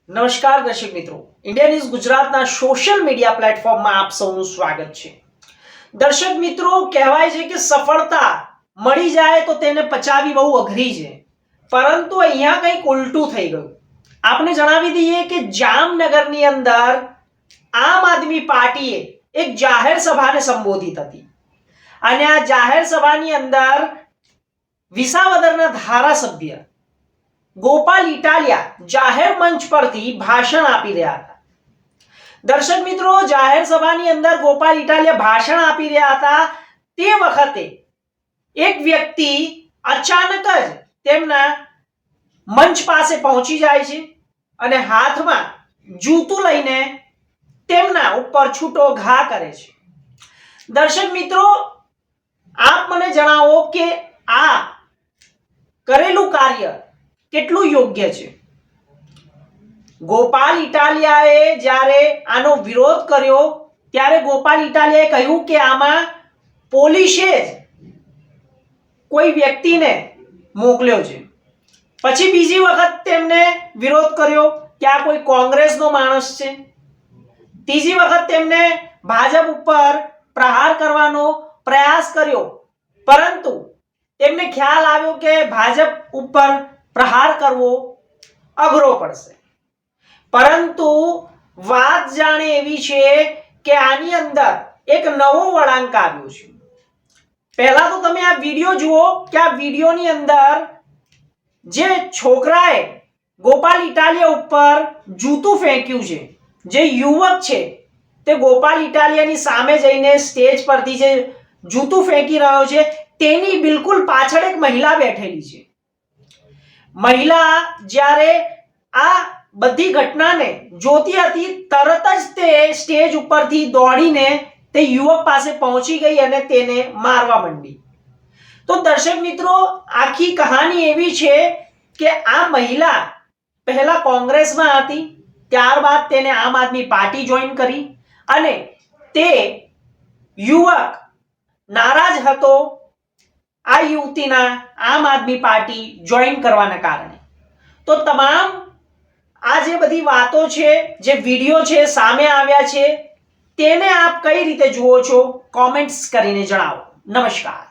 નમસ્કાર દર્શક મિત્રો, ઇન્ડિયા ન્યૂઝ ગુજરાતના સોશિયલ મીડિયા પ્લેટફોર્મમાં આપ સૌનું સ્વાગત છે। દર્શક મિત્રો, કહેવાય છે કે સફળતા મળી જાય તો તેને પચાવી બહુ અઘરી છે, પરંતુ અહીંયા કંઈક ઉલટું થઈ ગયું। આપને જણાવી દઈએ કે જામનગરની અંદર આમ આદમી પાર્ટીએ એક જાહેર સભાને સંબોધિત હતી અને આ જાહેર સભાની અંદર વિસાવદરના ધારાસભ્ય ગોપાલ ઇટાલિયા જાહેર મંચ પરથી ભાષણ આપી રહ્યા હતા। દર્શક મિત્રો, જાહેર સભાની અંદર ગોપાલ ઇટાલિયા ભાષણ આપી રહ્યા હતા તે વખતે એક વ્યક્તિ અચાનક જ તેમના મંચ પાસે પહોંચી જાય છે અને હાથમાં જૂતું લઈને તેમના ઉપર છૂટો ઘા કરે છે। દર્શક મિત્રો, આપ મને જણાવો કે આ કરેલું કાર્ય કેટલું યોગ્ય છે? ગોપાલ ઇટાલિયાએ જ્યારે આનો વિરોધ કર્યો ત્યારે ગોપાલ ઇટાલિયાએ કહ્યું કે આમાં પોલીસે જ કોઈ વ્યક્તિને મોકલ્યો છે। પછી બીજી વખત તેમને વિરોધ કર્યો કે આ કોઈ કોંગ્રેસનો માણસ છે। ત્રીજી વખત તેમને ભાજપ ઉપર પ્રહાર કરવાનો પ્રયાસ કર્યો, પરંતુ તેમને ખ્યાલ આવ્યો કે ભાજપ ઉપર પ્રહાર કરવો અઘરો પડશે। પરંતુ વાત જાણે એવી છે કે આની અંદર એક નવો વળાંક આવ્યો છે। પહેલા તો તમે આ વિડિયો જુઓ કે આ વિડિયોની અંદર જે છોકરાએ ગોપાલ ઇટાલિયા ઉપર જૂતું ફેંક્યું છે, જે યુવક છે તે ગોપાલ ઇટાલિયાની સામે જઈને સ્ટેજ પરથી જે જૂતું ફેંકી રહ્યો છે તેની બિલકુલ પાછળ એક મહિલા બેઠેલી છે। મહિલા જ્યારે આ બધી ઘટનાને જોતી હતી તરત જ તે સ્ટેજ ઉપરથી દોડીને તે યુવક પાસે પહોંચી ગઈ અને તેને મારવા માંડી। તો દર્શક મિત્રો, આખી કહાની એવી છે કે આ મહિલા પહેલા કોંગ્રેસમાં હતી, ત્યારબાદ તેને આમ આદમી પાર્ટી જોઈન કરી અને તે યુવક નારાજ હતો આ યુવતીના આમ આદમી પાર્ટી જોઈન કરવાના કારણે। તો તમામ આ જે બધી વાતો છે, જે વિડીયો છે સામે આવ્યા છે, તેને આપ કઈ રીતે જુઓ છો? કોમેન્ટ્સ કરીને જણાવો। નમસ્કાર।